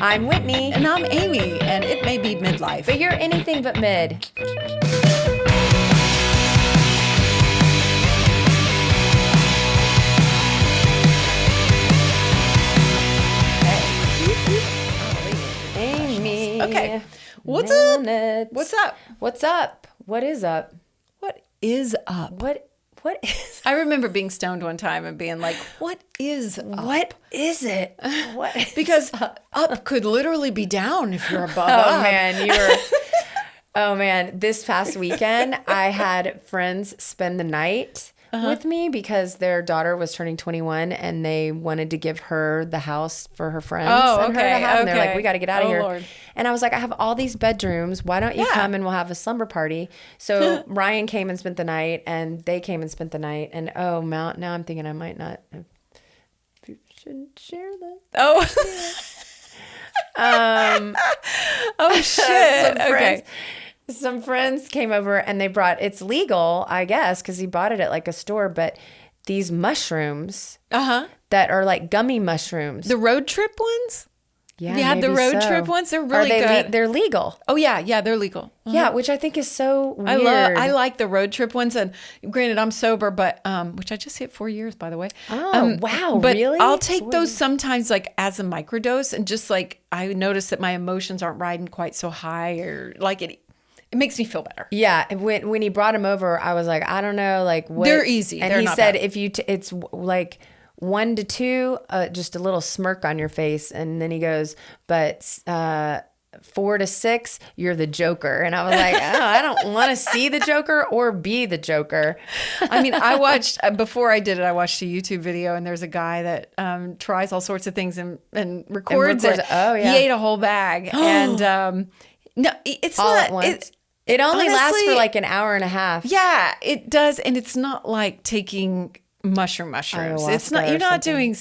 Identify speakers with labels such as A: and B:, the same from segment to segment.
A: I'm Whitney.
B: And I'm Amy, and it may be midlife.
A: But you're anything but mid. Amy.
B: Okay. What's up? What's up?
A: What's up? What is up?
B: What is up?
A: What is
B: I remember being stoned one time and being like, what is up?
A: What is it? What is
B: Because up could literally be down if you're above
A: Oh
B: up.
A: man, you were Oh man, this past weekend I had friends spend the night with me because their daughter was turning 21 and they wanted to give her the house for her friends and her to have. And they're like, we got to get out of here.
B: Lord.
A: And I was like, I have all these bedrooms. Why don't you come and we'll have a slumber party? So Ryan came and spent the night and they came and spent the night. And now I'm thinking I might not. Shouldn't share this.
B: Oh. Oh shit. Okay.
A: Some friends came over and they brought, it's legal, I guess, because he bought it at like a store, but these mushrooms that are like gummy mushrooms.
B: The road trip ones?
A: Yeah,
B: the
A: maybe
B: road
A: so.
B: trip ones, they're
A: Are
B: really
A: they
B: good.
A: they're legal.
B: Oh yeah, they're legal.
A: Yeah, which I think is so weird.
B: I like the road trip ones, and granted, I'm sober, but which I just hit 4 years, by the way.
A: Oh, wow,
B: but
A: really?
B: I'll take those sometimes, like as a microdose, and just like I notice that my emotions aren't riding quite so high, or like it makes me feel better.
A: Yeah, and when he brought him over, I was like, I don't know, like what.
B: They're easy.
A: And
B: They're
A: he
B: not
A: said
B: bad.
A: if you, it's like 1 to 2, just a little smirk on your face, and then he goes, but 4 to 6, you're the Joker. And I was like, oh, I don't want to see the Joker or be the Joker.
B: I mean, I watched before I did it. I watched a YouTube video, and there's a guy that tries all sorts of things and records it.
A: Oh yeah,
B: he ate a whole bag, and no, it's
A: all
B: not
A: at once. It only lasts
B: honestly,
A: for like an hour and a half.
B: Yeah, it does, and it's not like taking mushrooms. It's not.
A: Ayahuasca
B: You're
A: or
B: not
A: something.
B: doing.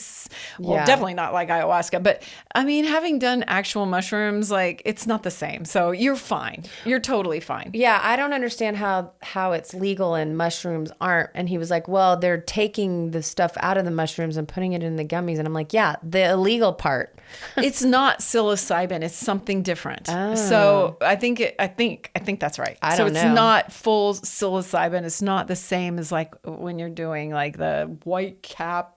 B: Well,
A: Yeah.
B: definitely not like ayahuasca. But I mean, having done actual mushrooms, like it's not the same. So you're fine. You're totally fine.
A: Yeah, I don't understand how it's legal and mushrooms aren't. And he was like, well, they're taking the stuff out of the mushrooms and putting it in the gummies. And I'm like, yeah, the illegal part.
B: It's not psilocybin. It's something different.
A: Oh.
B: So I think that's right.
A: I
B: so
A: don't
B: it's
A: know.
B: not full psilocybin. It's not the same as like when you're doing like the white cap,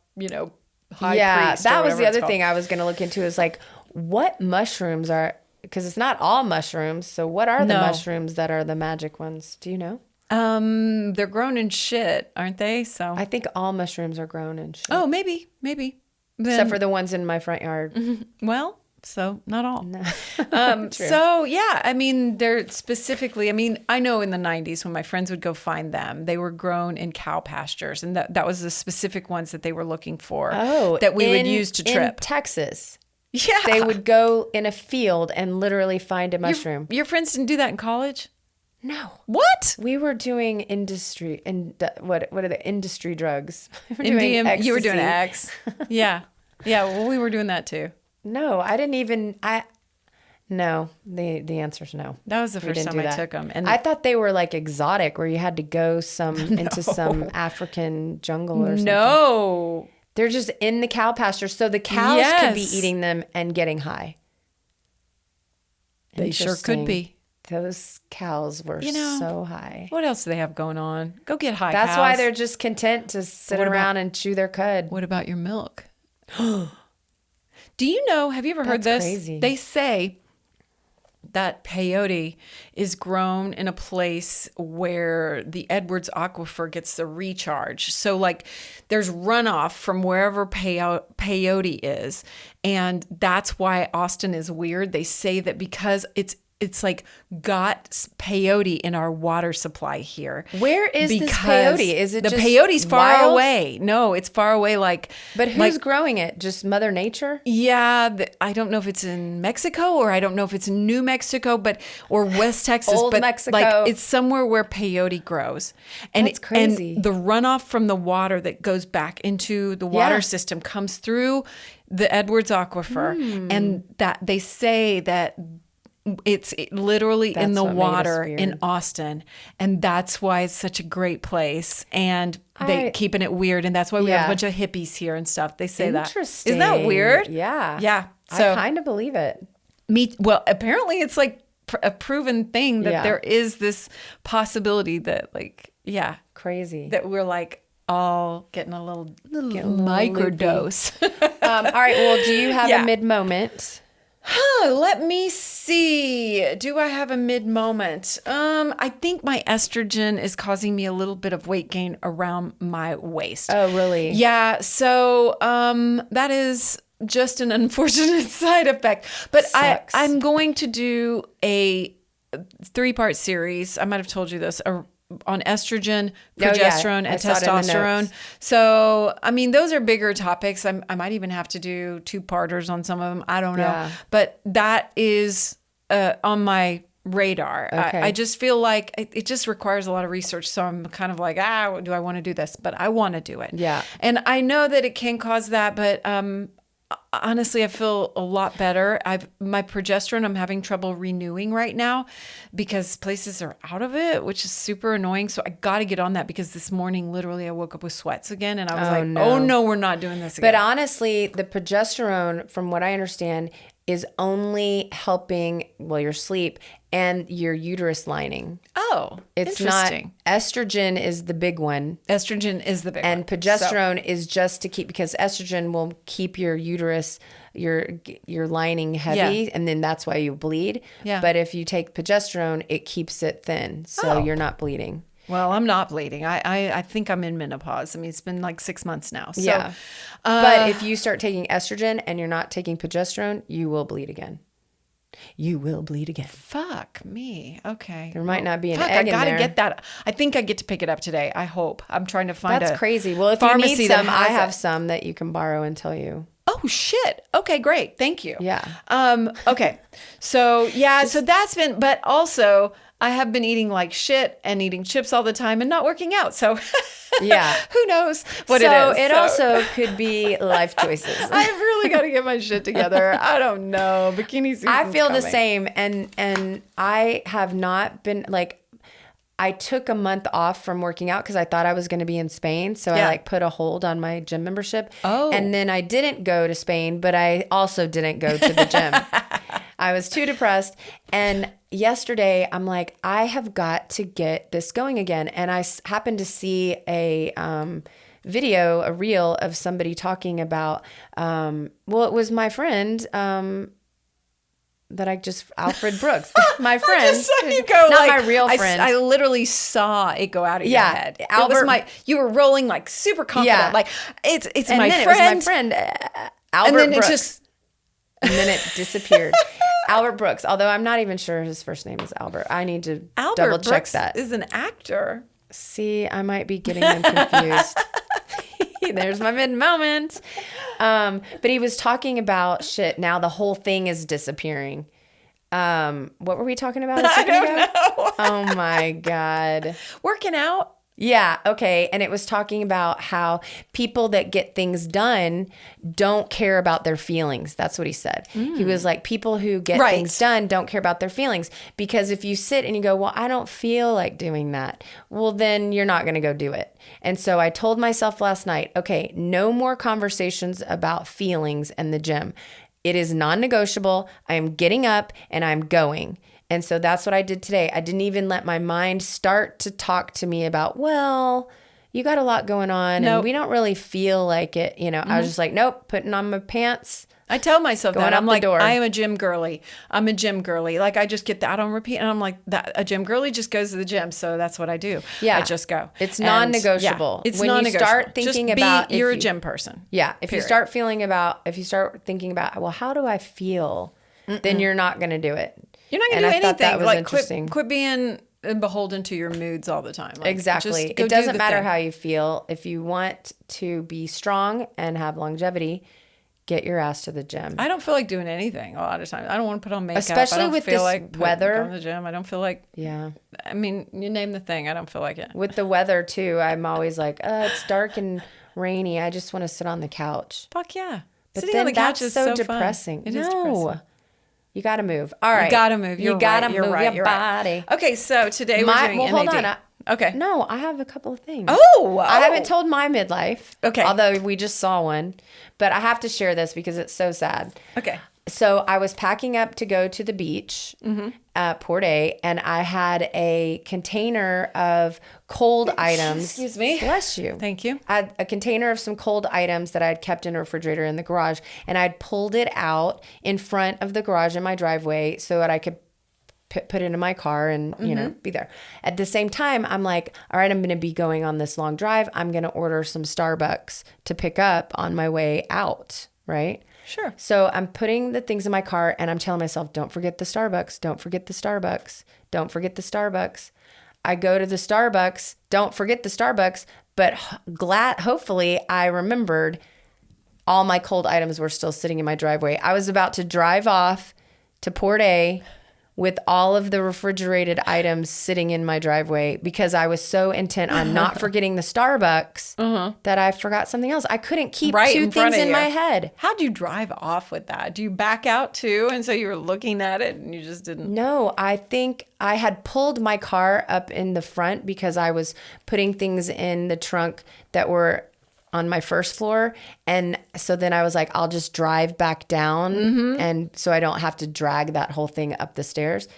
B: high
A: Yeah,
B: priest. or
A: that was
B: whatever
A: the
B: it's
A: other
B: called.
A: thing I was going to look into is like, what mushrooms are, because it's not all mushrooms. So what are the
B: No.
A: mushrooms that are the magic ones? Do you know?
B: They're grown in shit, aren't they? So
A: I think all mushrooms are grown in shit.
B: oh, maybe.
A: Except for the ones in my front yard.
B: Well, so not all.
A: No. True.
B: So yeah, I mean, they're specifically, I mean, I know in the 90s when my friends would go find them, they were grown in cow pastures, and that was the specific ones that they were looking for that we would use to
A: In
B: trip.
A: Texas.
B: Yeah.
A: They would go in a field and literally find a mushroom.
B: Your friends didn't do that in college?
A: No.
B: What?
A: We were doing industry and what are the industry drugs? We were doing
B: MDMA, you were doing
A: ecstasy.
B: X. Yeah. Yeah, well, we were doing that too.
A: No, I didn't even. No. The answer's no.
B: That was the
A: We
B: first
A: didn't
B: time
A: do
B: I
A: that.
B: took them. And
A: I thought they were like exotic, where you had to go into some African jungle or something.
B: no.
A: They're just in the cow pasture, so the cows could be
B: Yes.
A: eating them and getting high.
B: They sure could
A: Interesting.
B: be.
A: Those cows were so high.
B: What else do they have going on? Go get high
A: That's
B: cows.
A: why they're just content to sit
B: What about-
A: around and chew their cud.
B: What about your milk? Do you know, have you ever heard
A: That's
B: this?
A: crazy.
B: They say that peyote is grown in a place where the Edwards Aquifer gets the recharge. So like there's runoff from wherever peyote is. And that's why Austin is weird. They say that because it's like got peyote in our water supply here.
A: Where is this
B: Because
A: peyote? Is it
B: the
A: just
B: peyote's far
A: wild?
B: away? No, it's far away.
A: But who's growing it? Just Mother Nature?
B: Yeah, I don't know if it's in Mexico or I don't know if it's in New Mexico, or West Texas,
A: Old
B: but
A: Mexico.
B: like it's somewhere where peyote grows. And
A: That's crazy.
B: And the runoff from the water that goes back into the water
A: Yeah.
B: system comes through the Edwards Aquifer, and that they say that it's literally in
A: That's
B: the
A: what made us
B: water
A: weird.
B: in Austin, and that's why it's such a great place. And they keeping it weird, and that's why we have a
A: Yeah.
B: bunch of hippies here and stuff. They say that.
A: Interesting.
B: Isn't that weird?
A: Yeah.
B: Yeah. So
A: I kind of believe it.
B: Well, apparently it's like a proven thing that
A: Yeah.
B: there is this possibility that like, yeah,
A: Crazy.
B: that we're like all getting a little
A: little
B: microdose.
A: All right. Well, do you have
B: Yeah.
A: a mid moment?
B: Let me see. Do I have a mid moment? I think my estrogen is causing me a little bit of weight gain around my waist.
A: Oh, really?
B: Yeah. So, that is just an unfortunate side effect. But
A: Sucks.
B: I'm going to do a 3-part series. I might have told you this. On estrogen,
A: yeah.
B: progesterone,
A: I
B: and
A: saw it in the
B: testosterone.
A: notes.
B: So, I mean, those are bigger topics. I might even have to do 2-parters on some of them. I don't know.
A: Yeah.
B: But that is on my radar.
A: Okay.
B: I just feel like it just requires a lot of research. So I'm kind of like, do I want to do this? But I want to do it.
A: Yeah.
B: And I know that it can cause that, but honestly, I feel a lot better. My progesterone, I'm having trouble renewing right now because places are out of it, which is super annoying. So I got to get on that because this morning, literally, I woke up with sweats again. And I was like,
A: no.
B: oh no, we're not doing this again.
A: But honestly, the progesterone, from what I understand, is only helping, your sleep and your uterus lining.
B: Oh,
A: It's
B: interesting.
A: not, estrogen is the big one.
B: Estrogen is the big
A: And
B: one.
A: progesterone is just to keep, because estrogen will keep your uterus, your lining heavy,
B: Yeah.
A: and then that's why you bleed.
B: Yeah.
A: But if you take progesterone, it keeps it thin, so
B: Oh.
A: you're not bleeding.
B: Well, I'm not bleeding. I think I'm in menopause. I mean, it's been like 6 months now. So,
A: Yeah. But if you start taking estrogen and you're not taking progesterone, you will bleed again. You will bleed again.
B: fuck me. Okay.
A: There might not be an
B: Fuck,
A: egg
B: I
A: in
B: gotta
A: there.
B: get that. I think I get to pick it up today. I hope. I'm trying to find
A: That's
B: a
A: crazy. Well, if you
B: pharmacy
A: need
B: that
A: some, I
B: has
A: have
B: it.
A: some that you can borrow until you.
B: Oh shit. Okay, great. Thank you.
A: Yeah.
B: Okay. So yeah, so that's been, but also I have been eating like shit and eating chips all the time and not working out. So
A: Yeah.
B: who knows what
A: So
B: it is.
A: it
B: So
A: also could be life choices.
B: I've really got to get my shit together. I don't know. Bikini season.
A: I feel the same, and I have not been like. I took a month off from working out because I thought I was going to be in Spain, so
B: Yeah.
A: I like put a hold on my gym membership.
B: Oh.
A: And then I didn't go to Spain, but I also didn't go to the gym. I was too depressed, and yesterday I'm like, I have got to get this going again, and I happened to see a video, a reel of somebody talking about. It was my friend. That I just Alfred Brooks, my friend,
B: I just saw you go
A: not
B: like,
A: my real friend.
B: I literally saw it go out of
A: Yeah,
B: your head.
A: Albert-
B: You were rolling like super confident.
A: Yeah.
B: Like it's
A: and
B: my
A: then
B: friend.
A: it was my friend Albert
B: And then
A: Brooks,
B: it just
A: and then it disappeared. Albert Brooks, although I'm not even sure his first name is Albert. I need to
B: Albert
A: double check
B: Brooks
A: that.
B: is an actor.
A: See, I might be getting them confused. There's my mid moment. But he was talking about shit. Now the whole thing is disappearing. What were we talking about?
B: I don't know.
A: Oh my God.
B: Working out.
A: Yeah. Okay. And it was talking about how people that get things done don't care about their feelings. That's what he said. He was like, people who get
B: Right.
A: things done don't care about their feelings, because if you sit and you go, well, I don't feel like doing that, well, then you're not going to go do it. And so I told myself last night, okay, no more conversations about feelings in the gym. It is non-negotiable. I am getting up and I'm going. And so that's what I did today. I didn't even let my mind start to talk to me about, well, you got a lot going on
B: Nope.
A: and we don't really feel like it. I was just like, nope, putting on my pants.
B: I tell myself
A: Going
B: that.
A: out
B: I'm
A: the
B: like,
A: door.
B: I am a gym girly. I'm a gym girly. Like I just get that on repeat. And I'm like, that a gym girly just goes to the gym. So that's what I do.
A: Yeah.
B: I just go.
A: It's
B: And,
A: non-negotiable.
B: Yeah, it's
A: When you
B: non-negotiable.
A: start thinking
B: Just
A: about if
B: you're a
A: you-
B: gym person.
A: Yeah. If you
B: Period.
A: start thinking about, well, how do I feel? Then you're not going to do it.
B: You're not
A: And
B: gonna do
A: I
B: anything.
A: thought that was
B: like
A: interesting.
B: quit being beholden to your moods all the time. Like,
A: Exactly.
B: just go
A: It
B: do
A: doesn't
B: the
A: matter
B: thing.
A: how you feel. If you want to be strong and have longevity, get your ass to the gym.
B: I don't feel like doing anything a lot of times. I don't want to put on makeup.
A: Especially
B: I don't
A: with
B: feel
A: this
B: like
A: weather.
B: going to the gym. I don't feel like.
A: Yeah.
B: I mean, you name the thing. I don't feel like it.
A: With the weather too, I'm always like, it's dark and rainy. I just want to sit on the couch.
B: Fuck yeah.
A: But
B: Sitting
A: then
B: on the couch
A: that's
B: is
A: so
B: fun.
A: depressing.
B: It is
A: No.
B: depressing.
A: You got to move. All right.
B: You gotta move.
A: You got to move your
B: You're
A: body.
B: Right. Okay, so today we're doing
A: Hold
B: NAD.
A: on.
B: Okay.
A: No, I have a couple of things.
B: Oh,
A: I haven't told my midlife.
B: Okay.
A: Although we just saw one. But I have to share this because it's so sad.
B: Okay.
A: So I was packing up to go to the beach, Port A, and I had a container of cold items.
B: Excuse me.
A: Bless you.
B: Thank you.
A: I had a container of some cold items that I had kept in a refrigerator in the garage, and I'd pulled it out in front of the garage in my driveway so that I could put it in my car and, you know, be there. At the same time, I'm like, all right, I'm going to be going on this long drive. I'm going to order some Starbucks to pick up on my way out, right?
B: Sure.
A: So I'm putting the things in my car and I'm telling myself, don't forget the Starbucks. Don't forget the Starbucks. Don't forget the Starbucks. I go to the Starbucks. Don't forget the Starbucks. But hopefully I remembered all my cold items were still sitting in my driveway. I was about to drive off to Port A with all of the refrigerated items sitting in my driveway because I was so intent on not forgetting the Starbucks that I forgot something else. I couldn't keep two things in my head.
B: How'd you drive off with that? Do you back out too? And so you were looking at it and you just didn't.
A: No, I think I had pulled my car up in the front because I was putting things in the trunk that were on my first floor. And so then I was like, I'll just drive back down. And so I don't have to drag that whole thing up the stairs.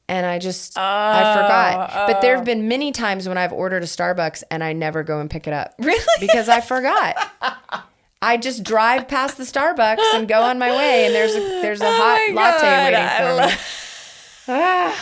A: And I forgot. But there have been many times when I've ordered a Starbucks and I never go and pick it up.
B: Really?
A: Because I forgot. I just drive past the Starbucks and go on my way. And there's a hot latte waiting for me.
B: I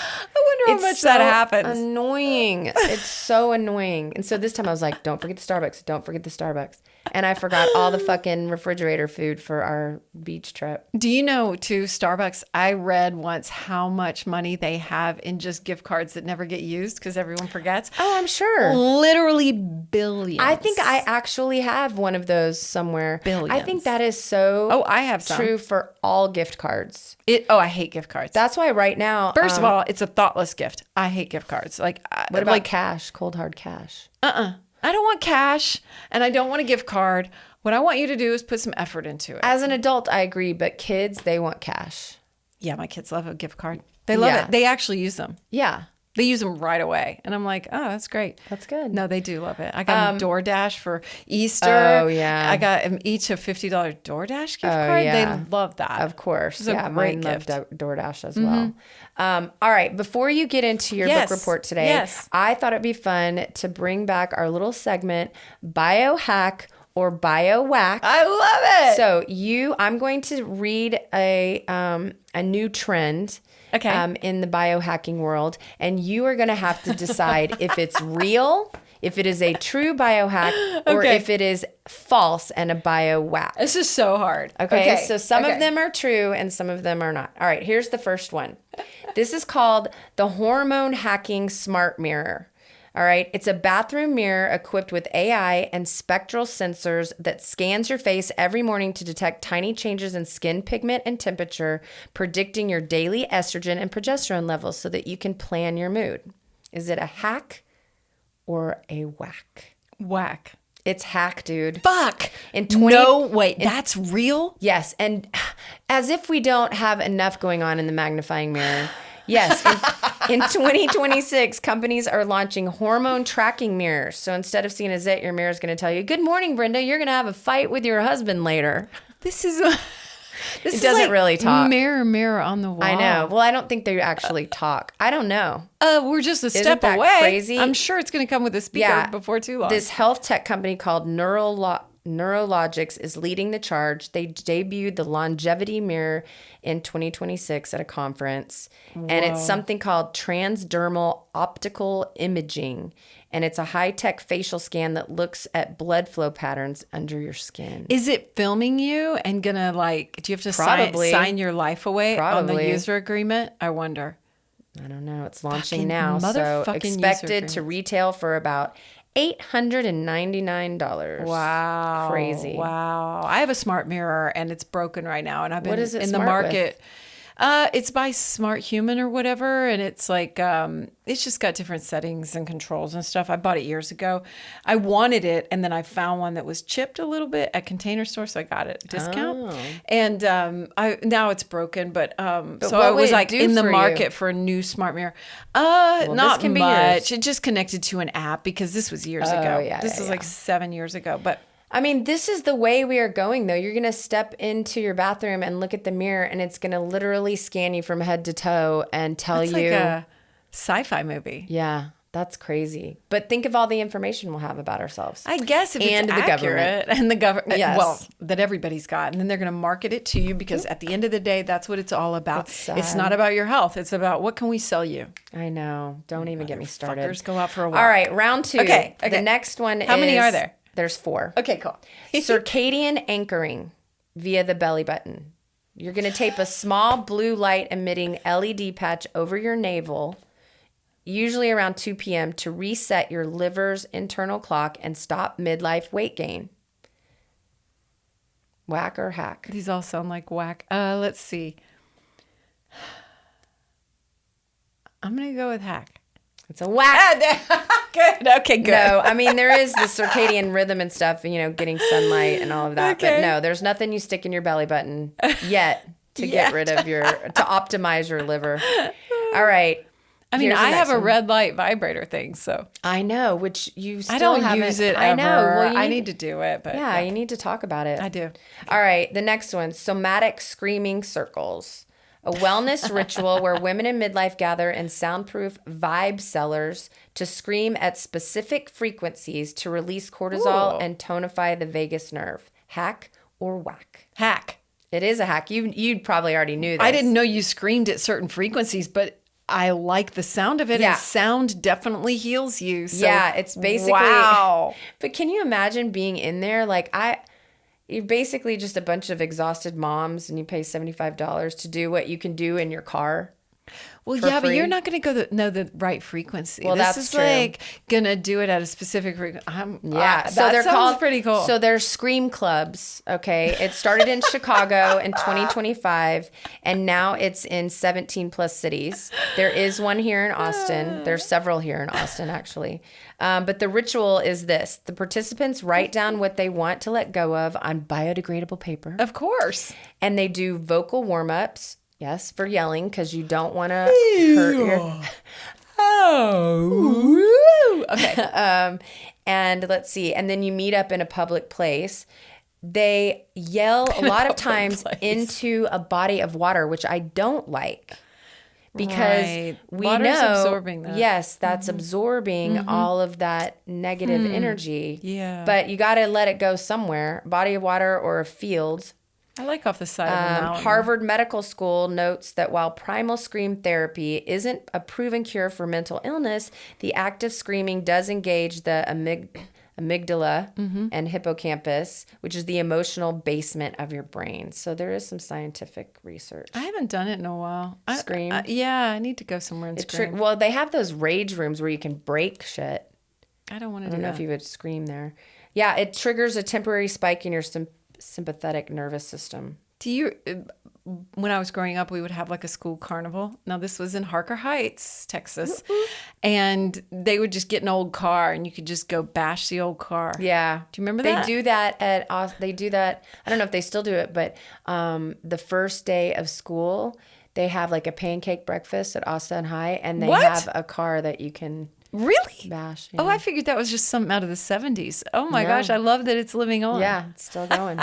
B: wonder how much that happens.
A: Annoying. It's so annoying. And so this time I was like, don't forget the Starbucks. Don't forget the Starbucks. And I forgot all the fucking refrigerator food for our beach trip.
B: Do you know, too, Starbucks, I read once how much money they have in just gift cards that never get used because everyone forgets.
A: Oh, I'm sure.
B: Literally billions.
A: I think I actually have one of those somewhere.
B: Billions.
A: I think that is so
B: I have some.
A: true for all gift cards.
B: I hate gift cards.
A: That's why right now.
B: First of all, it's a thoughtless gift. I hate gift cards.
A: What about cash? Cold hard cash?
B: I don't want cash and I don't want a gift card. What I want you to do is put some effort into it.
A: As an adult, I agree, but kids, they want cash.
B: Yeah, my kids love a gift card. They love it. They actually use them.
A: Yeah.
B: They use them right away. And I'm like, oh, that's great.
A: That's good.
B: No, they do love it. I got them DoorDash for Easter.
A: Oh, yeah.
B: I got them each a $50 DoorDash gift card.
A: Yeah.
B: They love that.
A: Of course.
B: It's a great gift.
A: Love DoorDash as well. All right. Before you get into your book report today, I thought it'd be fun to bring back our little segment, Biohack or BioWhack.
B: I love it.
A: So I'm going to read a new trend.
B: Okay.
A: In the biohacking world, and you are going to have to decide if it's real, if it is a true biohack, or if it is false and a biowhack.
B: This is so hard.
A: Okay. So some of them are true and some of them are not. All right, here's the first one. This is called the hormone hacking smart mirror. All right. It's a bathroom mirror equipped with AI and spectral sensors that scans your face every morning to detect tiny changes in skin pigment and temperature, predicting your daily estrogen and progesterone levels so that you can plan your mood. Is it a hack or a whack?
B: Whack.
A: It's hack, dude.
B: Fuck. That's real?
A: Yes. And as if we don't have enough going on in the magnifying mirror. Yes. In 2026, companies are launching hormone tracking mirrors. So instead of seeing a zit, your mirror is going to tell you, "Good morning, Brenda. You're going to have a fight with your husband later."
B: This
A: doesn't like really talk.
B: Mirror, mirror on the wall.
A: I know. Well, I don't think they actually talk. I don't know.
B: We're just a step
A: that
B: away.
A: Crazy?
B: I'm sure it's going to come with a speaker before too long.
A: This health tech company called Neurologics is leading the charge. They debuted the longevity mirror in 2026 at a conference. Whoa. And it's something called transdermal optical imaging. And it's a high-tech facial scan that looks at blood flow patterns under your skin.
B: Is it filming you and gonna do you have to sign your life away on the user agreement? I wonder.
A: I don't know. It's launching now. So expected to retail for about $899.
B: Wow.
A: Crazy.
B: Wow. I have a smart mirror and it's broken right now. And I've been in the
A: smart
B: market. It's by Smart Human or whatever. And it's like, it's just got different settings and controls and stuff. I bought it years ago. I wanted it. And then I found one that was chipped a little bit at Container Store. So I got it at a discount. Oh. And now it's broken. But so I was like in the market for a new smart mirror. Not much. It just connected to an app because this was years ago.
A: Yeah,
B: this was like 7 years ago. But
A: I mean, this is the way we are going, though. You're going to step into your bathroom and look at the mirror, and it's going to literally scan you from head to toe and tell
B: It's
A: you.
B: like a sci-fi movie.
A: Yeah, that's crazy. But think of all the information we'll have about ourselves.
B: I guess if
A: And
B: it's
A: the
B: accurate, and the government,
A: Yes.
B: well, that everybody's got, and then they're going to market it to you because at the end of the day, that's what it's all about.
A: It's sad.
B: It's not about your health. It's about what can we sell you.
A: I know. Don't even get me started.
B: Fuckers, go out for a walk.
A: All right, round 2.
B: Okay.
A: The next one is...
B: How many are there?
A: There's 4.
B: Okay, cool.
A: Circadian anchoring via the belly button. You're going to tape a small blue light emitting LED patch over your navel, usually around 2 p.m., to reset your liver's internal clock and stop midlife weight gain. Whack or hack?
B: These all sound like whack. Let's see. I'm going to go with hack.
A: It's a whack.
B: Good. Okay, good.
A: No, I mean, there is the circadian rhythm and stuff, getting sunlight and all of that.
B: Okay.
A: But no, there's nothing you stick in your belly button yet to get rid of to optimize your liver. All right.
B: I mean,
A: Here's the
B: I have
A: next
B: a
A: one.
B: red light vibrator thing, so
A: I know, which you still
B: I don't
A: haven't.
B: use it ever.
A: I know. Well,
B: I need to do it, but
A: Yeah, you need to talk about it.
B: I do.
A: All right, the next one, somatic screaming circles. A wellness ritual where women in midlife gather in soundproof vibe cellars to scream at specific frequencies to release cortisol
B: Ooh.
A: and tonify the vagus nerve. Hack or whack?
B: Hack.
A: It is a hack. You probably already knew this.
B: I didn't know you screamed at certain frequencies, but I like the sound of it.
A: Yeah.
B: And sound definitely heals you. So,
A: Yeah, it's basically.
B: wow.
A: But can you imagine being in there? You're basically just a bunch of exhausted moms, and you pay $75 to do what you can do in your car.
B: Well,
A: for
B: yeah, but
A: free.
B: you're not going to know the right frequency.
A: Well,
B: this
A: that's
B: is
A: true.
B: like going to do it at a specific frequency.
A: Yeah, so
B: that
A: they're
B: sounds
A: called
B: pretty cool.
A: So they're scream clubs. Okay, it started in Chicago in 2025, and now it's in 17 plus cities. There is one here in Austin. There's several here in Austin, actually. But the ritual is this: the participants write down what they want to let go of on biodegradable paper,
B: Of course.
A: and they do vocal warm ups. Yes, for yelling, because you don't want to hurt your.
B: Oh.
A: Okay. And let's see. And then you meet up in a public place. They yell a lot of times
B: place.
A: into a body of water, which I don't like. Because
B: Right.
A: we
B: Water's
A: know,
B: absorbing that.
A: yes, that's absorbing all of that negative energy.
B: Yeah.
A: But you got to let it go somewhere. Body of water or a field.
B: I like off the side of the mountain.
A: Harvard Medical School notes that while primal scream therapy isn't a proven cure for mental illness, the act of screaming does engage the amygdala and hippocampus, which is the emotional basement of your brain. So there is some scientific research.
B: I haven't done it in a while.
A: Scream?
B: Yeah, I need to go somewhere and scream.
A: Well, they have those rage rooms where you can break shit.
B: I don't want to
A: I
B: do
A: don't know
B: that.
A: if you would scream there. Yeah, it triggers a temporary spike in your sympathetic nervous system.
B: Do you? When I was growing up, we would have like a school carnival. Now this was in Harker Heights, Texas, and they would just get an old car, and you could just go bash the old car.
A: Yeah.
B: Do you remember
A: They
B: that?
A: do that they do that. I don't know if they still do it, but the first day of school, they have like a pancake breakfast at Austin High, and they
B: What?
A: have a car that you can
B: Really?
A: bash.
B: Oh,
A: yeah.
B: I figured that was just something out of the 70s. Oh my
A: No.
B: gosh, I love that it's living on.
A: Yeah, it's still going.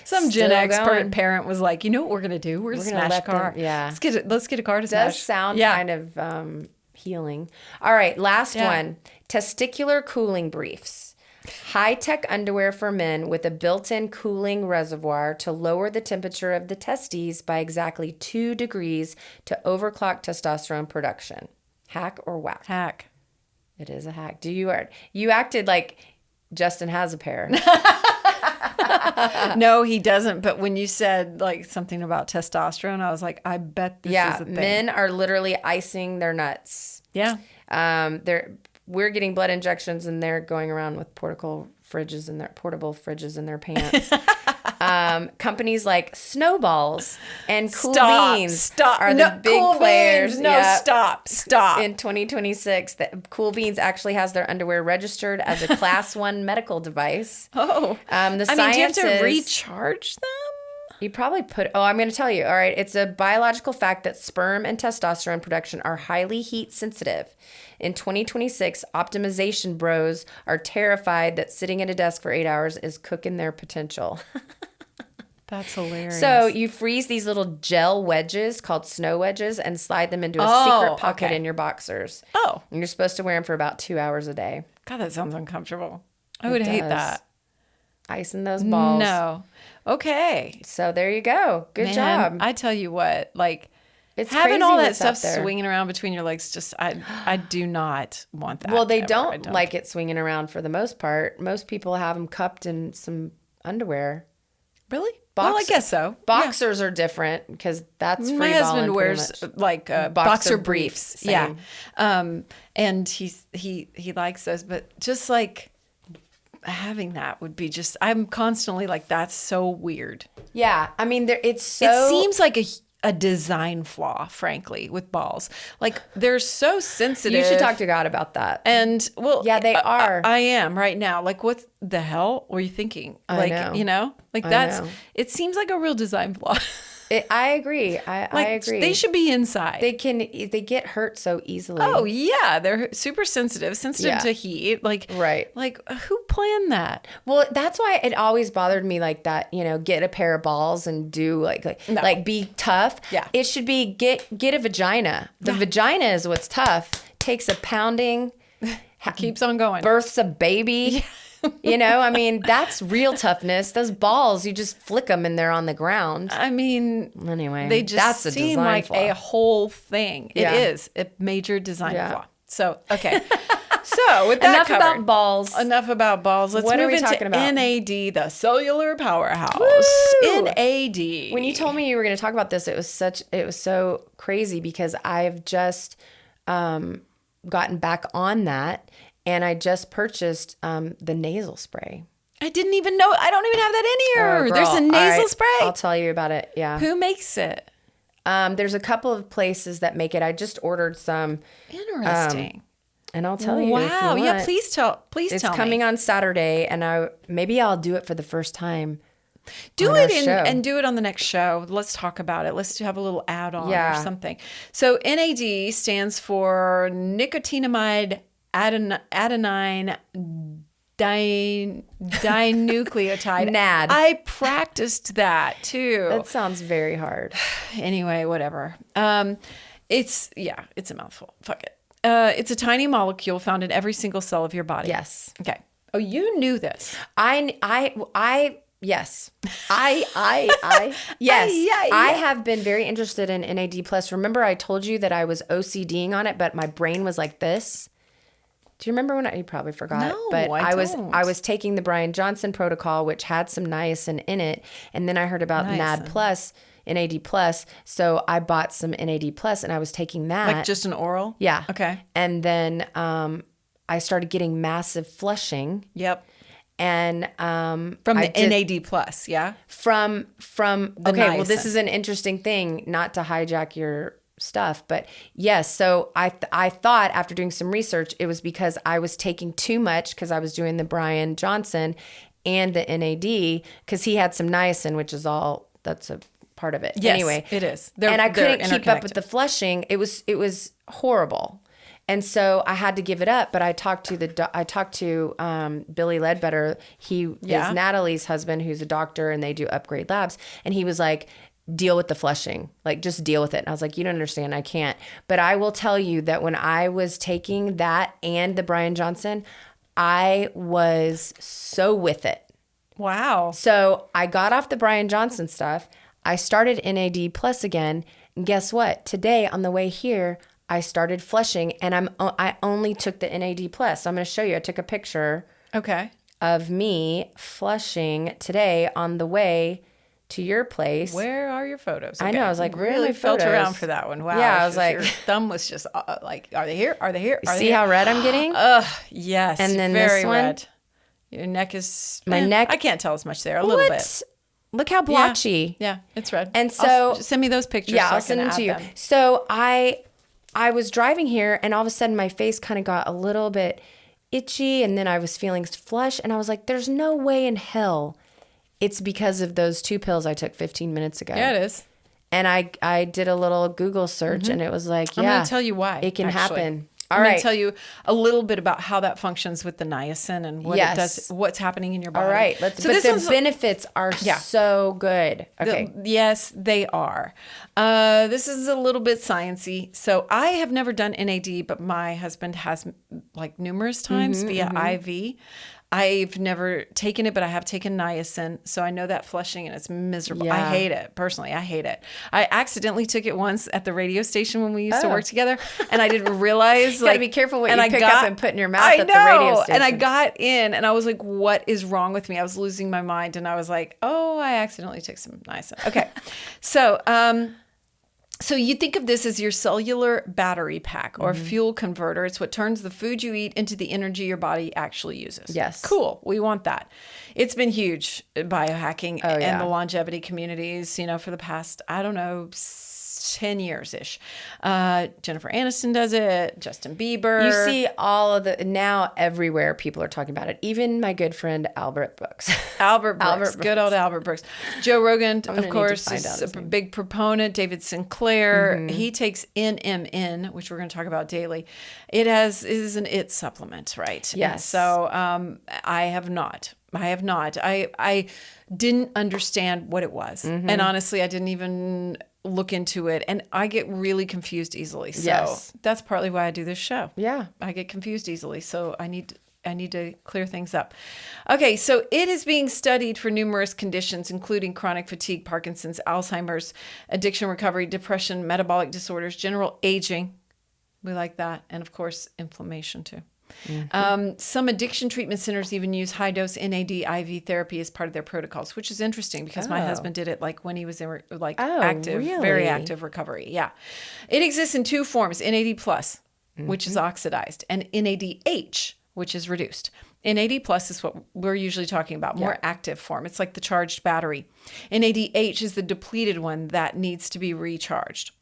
B: Some Gen
A: Still
B: X
A: going.
B: parent was like, you know what we're gonna do? We're gonna
A: We're gonna
B: smash a
A: let
B: car.
A: them- yeah.
B: Let's get a car to
A: Does
B: smash.
A: sound
B: Yeah.
A: kind of healing. All right, last
B: Yeah.
A: one. Testicular cooling briefs. High-tech underwear for men with a built-in cooling reservoir to lower the temperature of the testes by exactly 2 degrees to overclock testosterone production. Hack or whack?
B: Hack.
A: It is a hack. You acted like Justin has a pair.
B: No, he doesn't. But when you said like something about testosterone, I was like, I bet this
A: Yeah,
B: is a thing.
A: men are literally icing their nuts.
B: Yeah.
A: We're getting blood injections, and they're going around with portable fridges in their pants. Companies like Snowballs and Cool Beans are the big
B: Cool
A: players.
B: Beans. No,
A: Yeah.
B: stop.
A: In 2026, Cool Beans actually has their underwear registered as a Class 1 medical device.
B: Oh.
A: The
B: I mean, do you have
A: science
B: to
A: is-
B: recharge them?
A: You probably I'm going to tell you. All right. It's a biological fact that sperm and testosterone production are highly heat sensitive. In 2026, optimization bros are terrified that sitting at a desk for 8 hours is cooking their potential.
B: That's hilarious.
A: So you freeze these little gel wedges called snow wedges and slide them into a secret pocket in your boxers.
B: Oh.
A: And you're supposed to wear them for about 2 hours a day.
B: God, that sounds uncomfortable. I would hate that.
A: Icing those balls.
B: No. Okay.
A: So there you go. Good job.
B: I tell you what, like,
A: It's
B: having
A: crazy
B: all that
A: what's out
B: stuff
A: there.
B: swinging around between your legs, just I do not want that.
A: Well, they
B: ever.
A: don't like it swinging around for the most part. Most people have them cupped in some underwear.
B: Really? Well, I guess so.
A: Boxers are different because that's free
B: My husband
A: balling
B: wears
A: pretty much.
B: like boxer briefs.
A: Same.
B: Yeah. And he likes those, but just like having that would be just, I'm constantly like, that's so weird.
A: Yeah. I mean, it
B: seems like a design flaw, frankly, with balls. Like, they're so sensitive.
A: You should talk to God about that.
B: And well,
A: yeah, they are.
B: I am right now. Like, what the hell were you thinking? Like, like it seems like a real design flaw.
A: I agree. I agree.
B: They should be inside.
A: They get hurt so easily.
B: Oh yeah, they're super sensitive to heat. Like,
A: right.
B: Like, who planned that?
A: Well, that's why it always bothered me like that. Get a pair of balls and do like be tough.
B: Yeah.
A: It should be get a vagina. The vagina is what's tough. Takes a pounding.
B: Keeps on going.
A: Births a baby. I mean, that's real toughness. Those balls, you just flick them and they're on the ground.
B: I mean,
A: anyway,
B: they just seem like
A: flaw.
B: a whole thing.
A: Yeah.
B: It is a major design flaw. So, okay. So, with that
A: Enough
B: covered,
A: about balls.
B: Enough about balls. Let's
A: What
B: move
A: are we
B: into
A: talking about?
B: NAD, the cellular powerhouse.
A: Woo!
B: NAD.
A: When you told me you were going to talk about this, it was so crazy because I've just gotten back on that. And I just purchased the nasal spray.
B: I didn't even know. I don't even have that in here.
A: Girl,
B: There's a nasal spray.
A: I'll tell you about it. Yeah.
B: Who makes it?
A: There's a couple of places that make it. I just ordered some.
B: Interesting.
A: And I'll tell you.
B: Wow.
A: If you want.
B: Yeah. Please tell me.
A: It's coming on Saturday, and maybe I'll do it for the first time.
B: Do it and do it on the next show. Let's talk about it. Let's have a little add-on or something. So NAD stands for nicotinamide adenine dinucleotide.
A: NAD.
B: I practiced that too.
A: That sounds very hard.
B: Anyway, whatever. It's a mouthful. Fuck it. It's a tiny molecule found in every single cell of your body.
A: Yes.
B: Okay. Oh, you knew this.
A: Yes. Yes. I have been very interested in NAD+. Remember I told you that I was OCDing on it, but my brain was like this? Do you remember when you probably forgot?
B: No,
A: but
B: I don't.
A: I was taking the Brian Johnson protocol, which had some niacin in it, and then I heard about NAD+, so I bought some NAD+, and I was taking that.
B: Like just an oral?
A: Yeah.
B: Okay.
A: And then I started getting massive flushing.
B: Yep.
A: And
B: from the NAD+, yeah?
A: From well,
B: niacin.
A: this is an interesting thing, not to hijack your stuff, but yes, so I thought after doing some research it was because I was taking too much because I was doing the Brian Johnson and the NAD because he had some niacin, which is that's a part of it.
B: Yes,
A: anyway,
B: it is.
A: And I couldn't keep up with the flushing. It was horrible. And so I had to give it up, but I talked to Billy Ledbetter. He is Natalie's husband, who's a doctor, and they do Upgrade Labs. And he was like, deal with the flushing, like just deal with it. And I was like, you don't understand, I can't. But I will tell you that when I was taking that and the Brian Johnson, I was so with it.
B: Wow.
A: So I got off the Brian Johnson stuff. I started NAD Plus again. And guess what? Today on the way here, I started flushing, and I only took the NAD Plus. So I'm going to show you. I took a picture of me flushing today on the way to your place.
B: Where are your photos?
A: Okay. I know. I was like,
B: really felt around for that one. Wow.
A: Yeah, I was like,
B: your thumb was just like, are they here? Are they here?
A: See how red I'm getting?
B: Yes.
A: And then
B: very
A: this one,
B: red. Your neck is
A: my neck.
B: I can't tell as much there. A little bit.
A: Look how blotchy.
B: Yeah, it's red.
A: And so
B: send me those pictures.
A: Yeah,
B: so
A: I'll send them to you.
B: Them.
A: So I was driving here, and all of a sudden my face kind of got a little bit itchy, and then I was feeling flush, and I was like, there's no way in hell It's because of those 2 pills I took 15 minutes ago.
B: Yeah, it is.
A: And I did a little Google search and it was like,
B: I'm going to tell you why.
A: it can
B: actually.
A: happen.
B: I'm going to tell you a little bit about how that functions with the niacin and what it does, what's happening in your body.
A: All right. But the benefits are so good. Okay.
B: Yes, they are. This is a little bit sciencey. So I have never done NAD, but my husband has like numerous times via IV. I've never taken it, but I have taken niacin. So I know that flushing and it's miserable.
A: Yeah.
B: I hate it. Personally, I hate it. I accidentally took it once at the radio station when we used to work together. And I didn't realize.
A: You gotta be careful what you pick up and put in your mouth at the radio station.
B: And I got in and I was like, what is wrong with me? I was losing my mind. And I was like, oh, I accidentally took some niacin. Okay. So you think of this as your cellular battery pack or fuel converter. It's what turns the food you eat into the energy your body actually uses.
A: Yes.
B: Cool. We want that. It's been huge, biohacking and the longevity communities, for the past, 10 years-ish. Jennifer Aniston does it. Justin Bieber.
A: You see all of now everywhere people are talking about it. Even my good friend Albert Brooks.
B: Albert Brooks. Good old Albert Brooks. Joe Rogan, of course, is a big proponent. David Sinclair. He takes NMN, which we're going to talk about daily. It is an IT supplement, right?
A: Yes.
B: And so I have not. I didn't understand what it was. And honestly, I didn't even look into it, and I get really confused easily. So that's partly why I do this show.
A: Yeah.
B: I get confused easily. So I need to clear things up. Okay, so it is being studied for numerous conditions, including chronic fatigue, Parkinson's, Alzheimer's, addiction recovery, depression, metabolic disorders, general aging. We like that. And of course, inflammation too. Some addiction treatment centers even use high-dose NAD IV therapy as part of their protocols, which is interesting because my husband did it like when he was in active, very active recovery. Yeah. It exists in 2 forms, NAD+, which is oxidized, and NADH, which is reduced. NAD+ is what we're usually talking about, more active form. It's like the charged battery. NADH is the depleted one that needs to be recharged.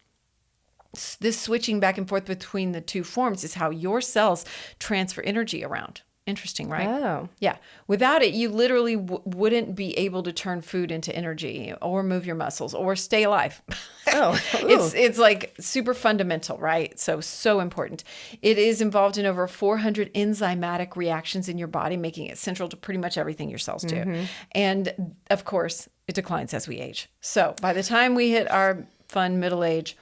B: This switching back and forth between the 2 forms is how your cells transfer energy around. Interesting, right?
A: Oh.
B: Yeah. Without it, you literally wouldn't be able to turn food into energy or move your muscles or stay alive.
A: Oh.
B: It's like super fundamental, right? So important. It is involved in over 400 enzymatic reactions in your body, making it central to pretty much everything your cells do. And of course, it declines as we age. So by the time we hit our fun middle age,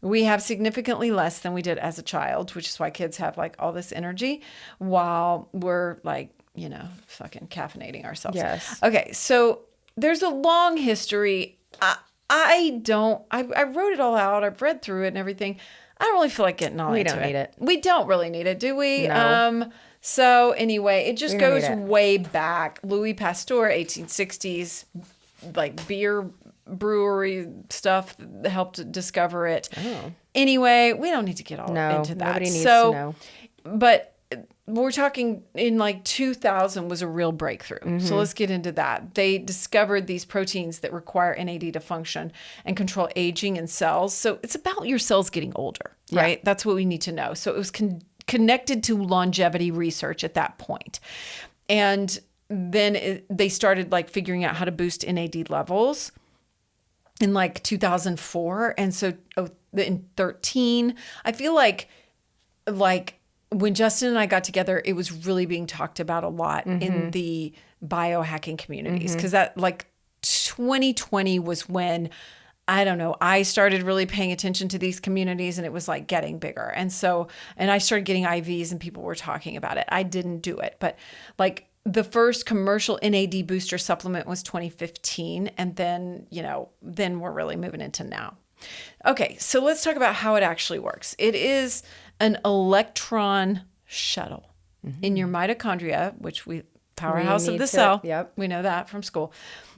B: we have significantly less than we did as a child, which is why kids have like all this energy while we're like, fucking caffeinating ourselves.
A: Yes.
B: Okay. So there's a long history. I wrote it all out. I've read through it and everything. I don't really feel like getting all into it.
A: We don't need it.
B: We don't really need it, do we?
A: No.
B: So anyway, it just goes way back. Louis Pasteur, 1860s, like beer brewery stuff that helped discover it.
A: Oh.
B: Anyway, we don't need to get all into that.
A: Nobody needs to know.
B: But we're talking in like 2000 was a real breakthrough. So let's get into that. They discovered these proteins that require NAD to function and control aging in cells. So it's about your cells getting older, right? That's what we need to know. So it was connected to longevity research at that point. And then they started like figuring out how to boost NAD levels in like 2004. And so in 13, I feel like when Justin and I got together, it was really being talked about a lot in the biohacking communities. Because that like 2020 was when, I don't know, I started really paying attention to these communities and it was like getting bigger. And I started getting IVs and people were talking about it. I didn't do it, but like the first commercial NAD booster supplement was 2015. And then, then we're really moving into now. Okay, so let's talk about how it actually works. It is an electron shuttle in your mitochondria, which powerhouse of the cell.
A: Yep.
B: We know that from school.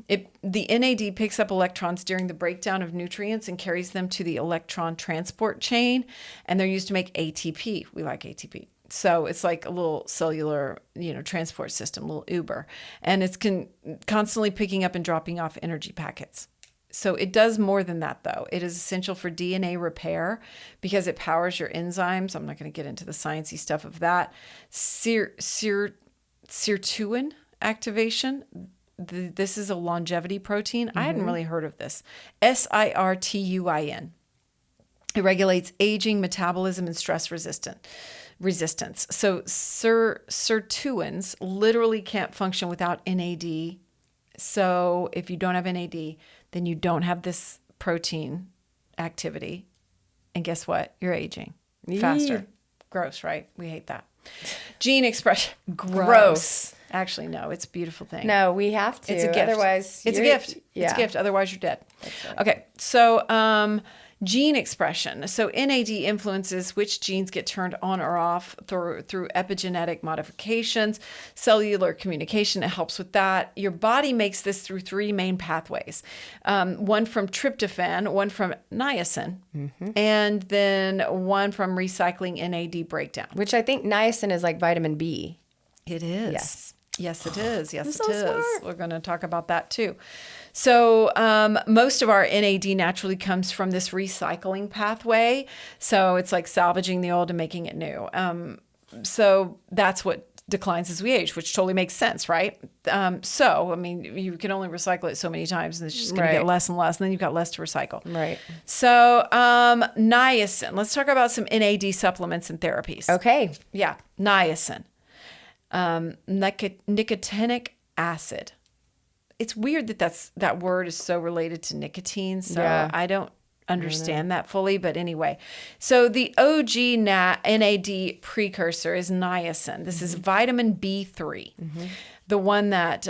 B: The NAD picks up electrons during the breakdown of nutrients and carries them to the electron transport chain, and they're used to make ATP. We like ATP. So it's like a little cellular, transport system, a little Uber. And it's constantly picking up and dropping off energy packets. So it does more than that, though. It is essential for DNA repair because it powers your enzymes. I'm not going to get into the sciencey stuff of that. Sirtuin activation, this is a longevity protein. I hadn't really heard of this. Sirtuin. It regulates aging, metabolism, and stress resistance. So sirtuins literally can't function without NAD. So if you don't have NAD, then you don't have this protein activity. And guess what? You're aging faster. Gross, right? We hate that. Gene expression. Gross. Actually, no, it's a beautiful thing.
A: No, we have to.
B: It's a gift.
A: Otherwise,
B: it's a gift.
A: Yeah.
B: It's a gift. Otherwise, you're dead.
A: Right.
B: Okay. So, gene expression. So NAD influences which genes get turned on or off through epigenetic modifications, cellular communication. It helps with that. Your body makes this through three main pathways. One from tryptophan, one from niacin, and then one from recycling NAD breakdown.
A: Which I think niacin is like vitamin B.
B: It is.
A: Yes.
B: Yes, it is. Yes,
A: I'm
B: it
A: so
B: is.
A: smart.
B: We're going to talk about that too. So most of our NAD naturally comes from this recycling pathway. So it's like salvaging the old and making it new. So that's what declines as we age, which totally makes sense, right? So, I mean, you can only recycle it so many times and it's just going to get less and less, and then you've got less to recycle.
A: Right.
B: So niacin. Let's talk about some NAD supplements and therapies.
A: Okay.
B: Yeah, niacin. Nicotinic acid. It's weird that word is so related to nicotine. So I don't understand that fully, but anyway. So the OG NAD precursor is niacin. This is vitamin B3. The one that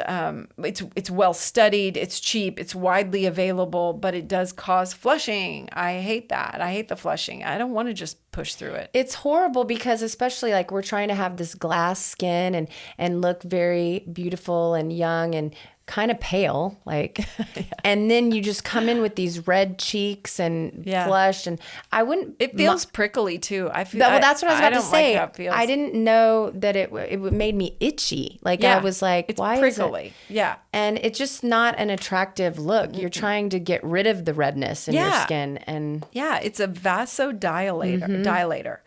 B: it's well studied, it's cheap, it's widely available, but it does cause flushing. I hate that. I hate the flushing. I don't want to just push through it.
A: It's horrible because especially like we're trying to have this glass skin and look very beautiful and young and kind of pale, like, and then you just come in with these red cheeks and flushed, and I wouldn't.
B: It feels prickly too. I feel.
A: Well, that's what I was about to say.
B: Like how it feels.
A: I didn't know that it made me itchy. Like I was like,
B: it's
A: why
B: prickly.
A: is it?
B: Yeah,
A: and it's just not an attractive look. You're trying to get rid of the redness in your skin, and
B: it's a vasodilator.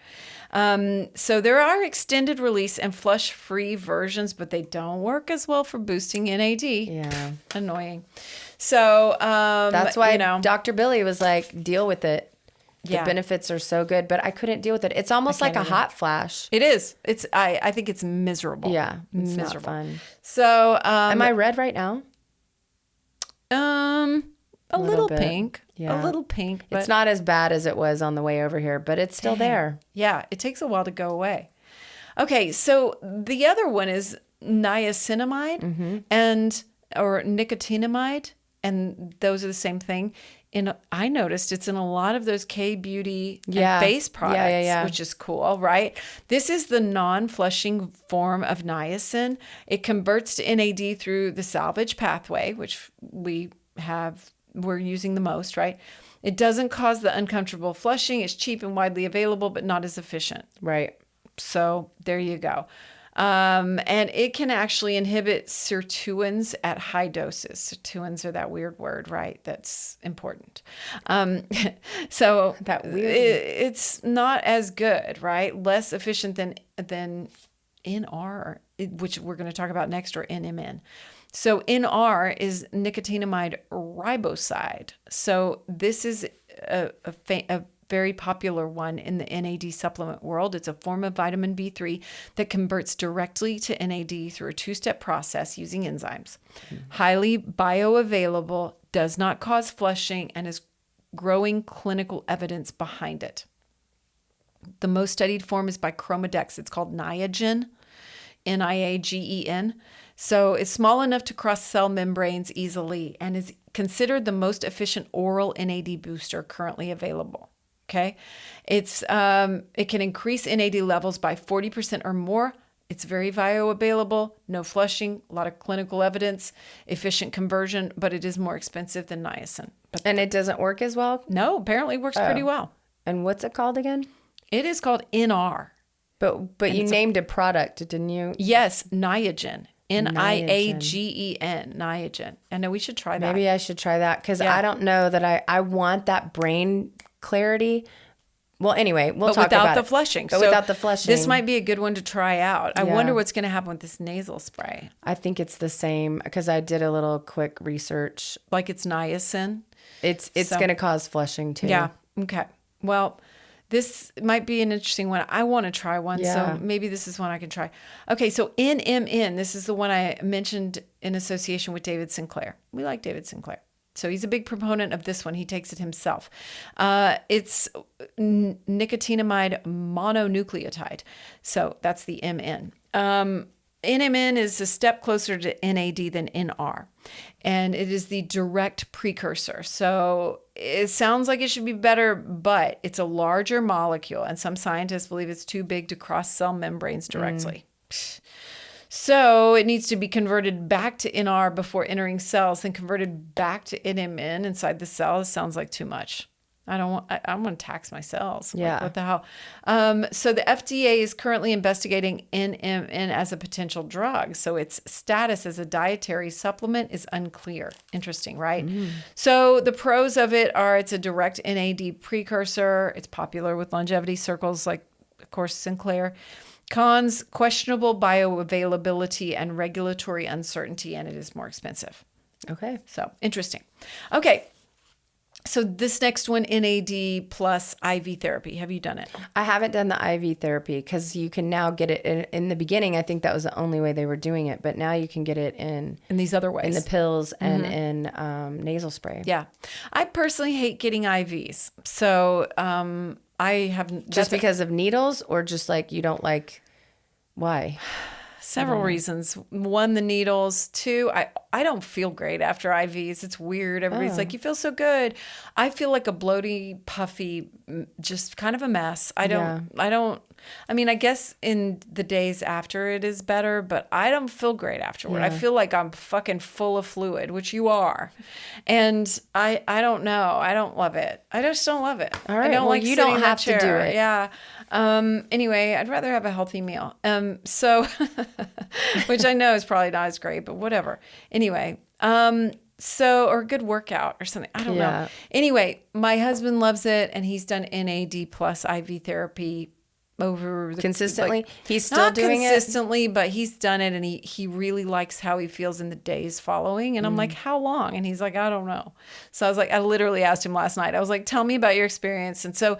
B: So there are extended release and flush-free versions, but they don't work as well for boosting NAD.
A: Yeah.
B: Annoying. So
A: that's why Dr. Billy was like, deal with it. The
B: Yeah.
A: benefits are so good, but I couldn't deal with it. It's almost like a hot flash.
B: It is. I think it's miserable.
A: Yeah. It's
B: miserable.
A: not fun.
B: So
A: am I red right now?
B: A little
A: bit.
B: pink.
A: Yeah.
B: A little pink. But
A: It's not as bad as it was on the way over here, but it's still there.
B: Yeah, it takes a while to go away. Okay, so the other one is niacinamide or nicotinamide, and those are the same thing. And I noticed it's in a lot of those K-beauty and face products, which is cool, right? This is the non-flushing form of niacin. It converts to NAD through the salvage pathway, which we're using the most, right? It doesn't cause the uncomfortable flushing. It's cheap and widely available, but not as efficient.
A: Right.
B: So there you go. And it can actually inhibit sirtuins at high doses. Sirtuins are that weird word, right? That's important. So
A: That weird.
B: It's not as good, right? Less efficient than NR, which we're going to talk about next, or NMN. So NR is nicotinamide riboside. So this is a very popular one in the NAD supplement world. It's a form of vitamin B3 that converts directly to NAD through a two-step process using enzymes. Highly bioavailable, does not cause flushing, and is growing clinical evidence behind it. The most studied form is by Chromadex. It's called Niagen, Niagen. So it's small enough to cross cell membranes easily and is considered the most efficient oral NAD booster currently available. Okay. It can increase NAD levels by 40% or more. It's very bioavailable, no flushing, a lot of clinical evidence, efficient conversion, but it is more expensive than niacin.
A: And it doesn't work as well?
B: No, apparently it works pretty well.
A: And what's it called again?
B: It is called NR.
A: But you named a product, didn't you?
B: Yes, Niagen. Niagen. Niagen. I know we should try that.
A: Maybe I should try that because I don't know that I want that brain clarity, Well, anyway, we'll
B: but
A: talk
B: without
A: about
B: the
A: it.
B: flushing.
A: But without the flushing.
B: This might be a good one to try out. I
A: Yeah.
B: wonder what's going to happen with this nasal spray.
A: I think it's the same because I did a little quick research.
B: Like it's niacin.
A: It's going to cause flushing too.
B: Yeah. Okay. Well, this might be an interesting one. I want to try one.
A: Yeah.
B: So maybe this is one I can try. Okay. So NMN, this is the one I mentioned in association with David Sinclair. We like David Sinclair. So he's a big proponent of this one. He takes it himself. It's nicotinamide mononucleotide. So that's the MN. NMN is a step closer to NAD than NR, and it is the direct precursor. So it sounds like it should be better, but it's a larger molecule, and some scientists believe it's too big to cross cell membranes directly. So it needs to be converted back to NR before entering cells, and converted back to NMN inside the cell. This sounds like too much. I want to tax my cells.
A: Yeah.
B: Like, what the hell? So the FDA is currently investigating NMN as a potential drug. So its status as a dietary supplement is unclear. Interesting, right? So the pros of it are it's a direct NAD precursor. It's popular with longevity circles like, of course, Sinclair. Cons, questionable bioavailability and regulatory uncertainty, and it is more expensive.
A: Okay.
B: So interesting. Okay. So this next one, NAD plus IV therapy. Have you done it?
A: I haven't done the IV therapy because you can now get it in the beginning. I think that was the only way they were doing it, but now you can get it in
B: these other ways,
A: in the pills and in nasal spray.
B: Yeah, I personally hate getting IVs. So I have
A: Just because of needles, or just like you don't like. Why?
B: Several reasons. One, the needles. Two, I don't feel great after IVs. It's weird. Everybody's like, you feel so good. I feel like a bloaty, puffy, just kind of a mess. I mean, I guess in the days after it is better, but I don't feel great afterward.
A: Yeah.
B: I feel like I'm fucking full of fluid, which you are. And I don't know. I don't love it. I just don't love it.
A: All right.
B: I don't
A: Well,
B: like
A: you
B: sitting
A: don't
B: in that
A: have to do
B: chair.
A: it.
B: Yeah. Anyway, I'd rather have a healthy meal. So, which I know is probably not as great, but whatever. Anyway, or a good workout or something. I don't know. Anyway, my husband loves it, and he's done NAD plus IV therapy over the
A: Consistently? He's still
B: not
A: doing it?
B: consistently, but he's done it, and he really likes how he feels in the days following. And I'm like, how long? And he's like, I don't know. So I was like, I literally asked him last night. I was like, tell me about your experience. And so,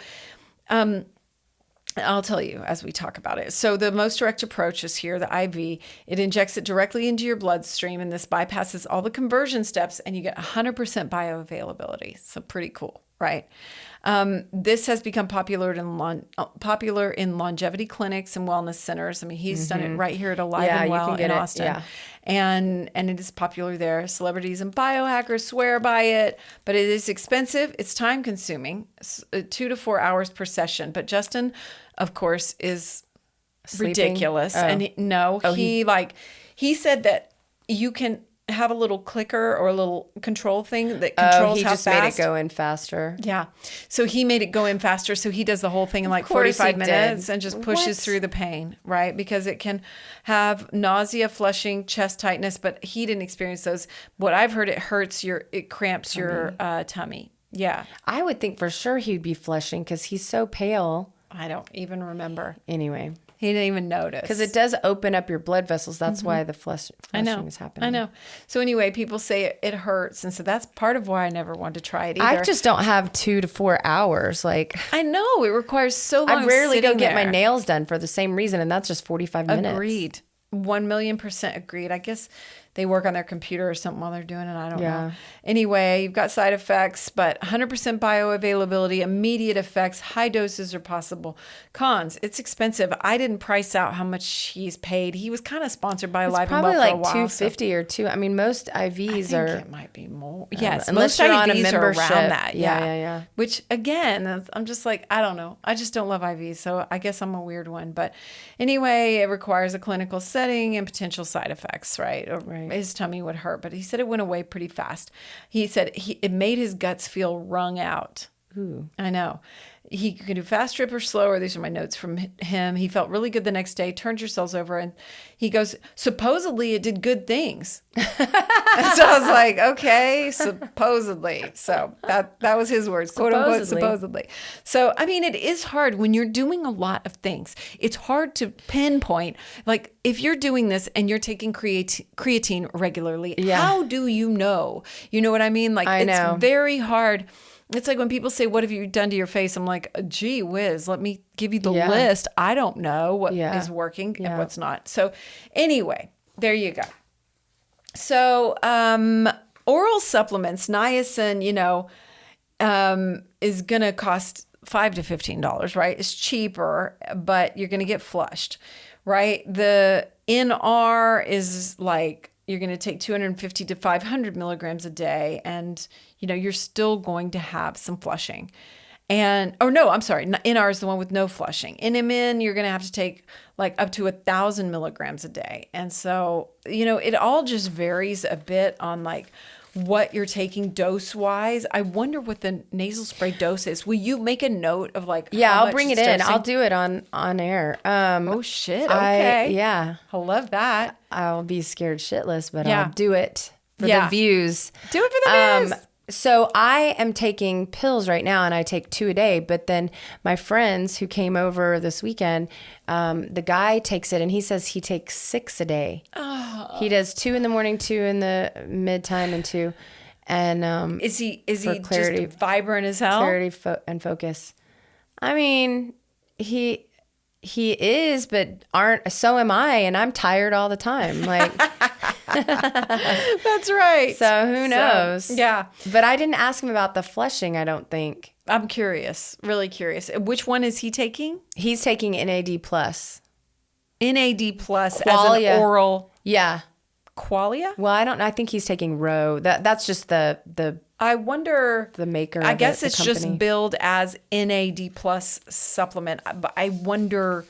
B: I'll tell you as we talk about it. So the most direct approach is here, the IV. It injects it directly into your bloodstream, and this bypasses all the conversion steps, and you get 100% bioavailability. So pretty cool, right? This has become popular in longevity clinics and wellness centers. I mean, he's done it right here at Alive and Well in Austin.
A: Yeah.
B: And it is popular there. Celebrities and biohackers swear by it, but it is expensive. It's time consuming, 2 to 4 hours per session. But Justin, of course, is
A: Sleeping?
B: ridiculous.
A: Oh.
B: And he said that you can have a little clicker or a little control thing that controls
A: he
B: how
A: just
B: fast.
A: made it go in faster.
B: Yeah. So he made it go in faster. So he does the whole thing in like
A: course
B: 45
A: he
B: minutes
A: did.
B: and just pushes
A: What?
B: through the pain, right? Because it can have nausea, flushing, chest tightness, but he didn't experience those. What I've heard, it cramps your tummy. Yeah.
A: I would think for sure he'd be flushing because he's so pale.
B: I don't even remember.
A: Anyway.
B: He didn't even notice.
A: Because it does open up your blood vessels. That's why the flushing is happening.
B: I know. So anyway, people say it hurts. And so that's part of why I never wanted to try it either.
A: I just don't have 2 to 4 hours. Like,
B: I know. It requires so long.
A: I rarely go
B: sitting
A: get my
B: there.
A: nails done for the same reason. And that's just 45 minutes.
B: Agreed. 1,000,000% agreed. I guess they work on their computer or something while they're doing it. I don't know. Anyway, you've got side effects, but 100% bioavailability, immediate effects, high doses are possible. Cons, it's expensive. I didn't price out how much he's paid. He was kind of sponsored by Alive and Well
A: Probably
B: for a
A: like
B: while.
A: $250 or $2. I mean, most IVs
B: I think
A: are.
B: it might be more. Yes,
A: unless
B: most
A: you're on a
B: IVs are
A: membership.
B: around that.
A: Yeah.
B: Which again, I'm just like, I don't know. I just don't love IVs, so I guess I'm a weird one. But anyway, it requires a clinical setting and potential side effects, right? His tummy would hurt, but he said it went away pretty fast. He said it made his guts feel wrung out.
A: Ooh.
B: I know. He could do fast, trip, or slower. These are my notes from him. He felt really good the next day, turned your cells over, and he goes, supposedly it did good things. And so I was like, okay, supposedly. So that was his words, quote unquote, supposedly. So, I mean, it is hard when you're doing a lot of things. It's hard to pinpoint. Like, if you're doing this and you're taking creatine regularly, how do you know? You know what I mean? Like, it's very hard. It's like when people say, what have you done to your face? I'm like, gee whiz, let me give you the list. I don't know what is working and what's not. So anyway, there you go. So oral supplements, niacin, is going to cost $5 to $15, right? It's cheaper, but you're going to get flushed, right? The NR is like, you're going to take 250 to 500 milligrams a day, and you're still going to have some flushing. And I'm sorry, NR is the one with no flushing. NMN, you're going to have to take like up to 1,000 milligrams a day. And so, it all just varies a bit on like what you're taking dose wise. I wonder what the nasal spray dose is. Will you make a note of like,
A: I'll bring it in. I'll do it on air.
B: Oh shit. Okay.
A: I
B: love that.
A: I'll be scared shitless, but I'll do it for the views.
B: Do it for the views.
A: So I am taking pills right now, and I take 2 a day. But then my friends who came over this weekend, the guy takes it, and he says he takes 6 a day. Oh. He does 2 in the morning, 2 in the mid time, and 2. And
B: is he clarity, just vibrant as hell?
A: Clarity and focus. I mean, he is, but so am I, and I'm tired all the time. Like.
B: That's right.
A: So who knows?
B: Yeah.
A: But I didn't ask him about the flushing, I don't think.
B: I'm curious, really curious. Which one is he taking?
A: He's taking NAD+.
B: NAD+ as an oral.
A: Yeah.
B: Qualia?
A: Well, I think he's taking Row. That's just the
B: I wonder
A: the maker.
B: I guess it's just billed as NAD+ supplement, but I wonder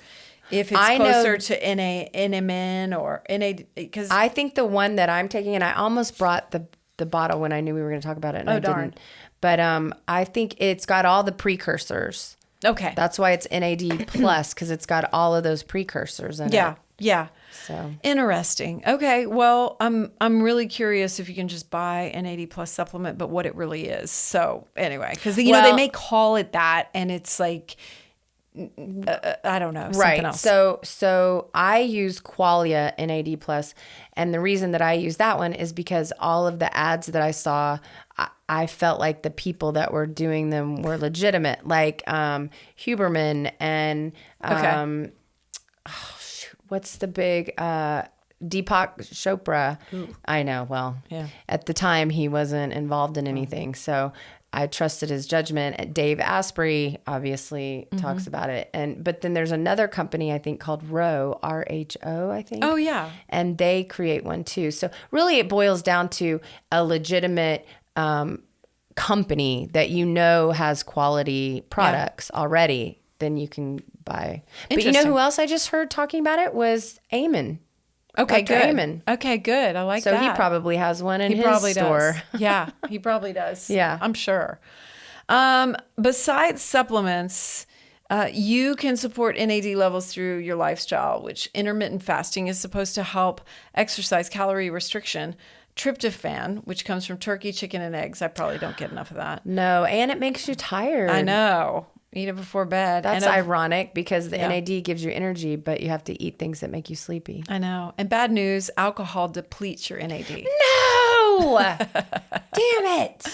B: if it's closer to NMN or NAD, because
A: I think the one that I'm taking, and I almost brought the bottle when I knew we were going to talk about it, and I didn't. But I think it's got all the precursors.
B: Okay,
A: that's why it's NAD+, because it's got all of those precursors in it.
B: Yeah.
A: So
B: interesting. Okay, well, I'm really curious if you can just buy an NAD+ supplement, but what it really is. So anyway, because they may call it that, and it's like. I don't know.
A: Right.
B: Else.
A: So I use Qualia NAD+, and the reason that I use that one is because all of the ads that I saw, I felt like the people that were doing them were legitimate, like Huberman and what's the big Deepak Chopra? Ooh. I know. Well, at the time he wasn't involved in anything, so I trusted his judgment. Dave Asprey obviously talks about it. But then there's another company, I think, called Rho, RHO, I think.
B: Oh, yeah.
A: And they create one too. So really it boils down to a legitimate company that has quality products already. Then you can buy. But you know who else I just heard talking about it was Eamon.
B: Okay,
A: Dr.
B: good.
A: Eamon.
B: Okay, good. I like that.
A: So he probably has one in his store.
B: Does. Yeah, he probably does.
A: Yeah.
B: I'm sure. Besides supplements, you can support NAD levels through your lifestyle, which intermittent fasting is supposed to help exercise calorie restriction. Tryptophan, which comes from turkey, chicken, and eggs. I probably don't get enough of that.
A: No, and it makes you tired.
B: I know. Eat it before bed.
A: That's ironic because the NAD gives you energy, but you have to eat things that make you sleepy.
B: I know. And bad news, alcohol depletes your NAD.
A: No! Damn it.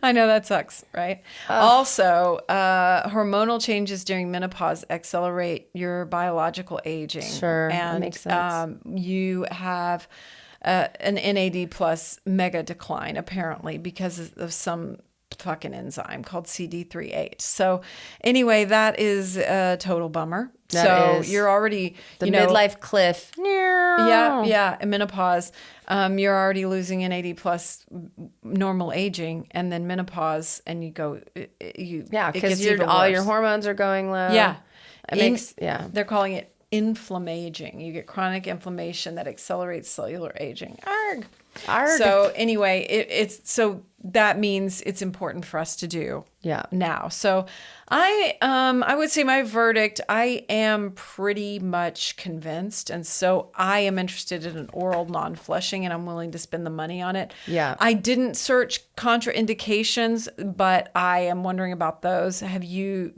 B: I know, that sucks, right? Also, hormonal changes during menopause accelerate your biological aging.
A: Sure,
B: and,
A: that makes sense.
B: You have an NAD+ mega decline, apparently, because of some fucking enzyme called CD38. So anyway, that is a total bummer. You're already
A: the midlife cliff.
B: Yeah, in menopause, you're already losing NAD+ normal aging, and then menopause, and you go
A: because all your hormones are going low.
B: Yeah,
A: they're
B: calling it inflammaging. You get chronic inflammation that accelerates cellular aging. Arg.
A: Arg.
B: So anyway, so that means it's important for us to do now. So I would say my verdict, I am pretty much convinced. And so I am interested in an oral non-flushing and I'm willing to spend the money on it.
A: Yeah.
B: I didn't search contraindications, but I am wondering about those. Have you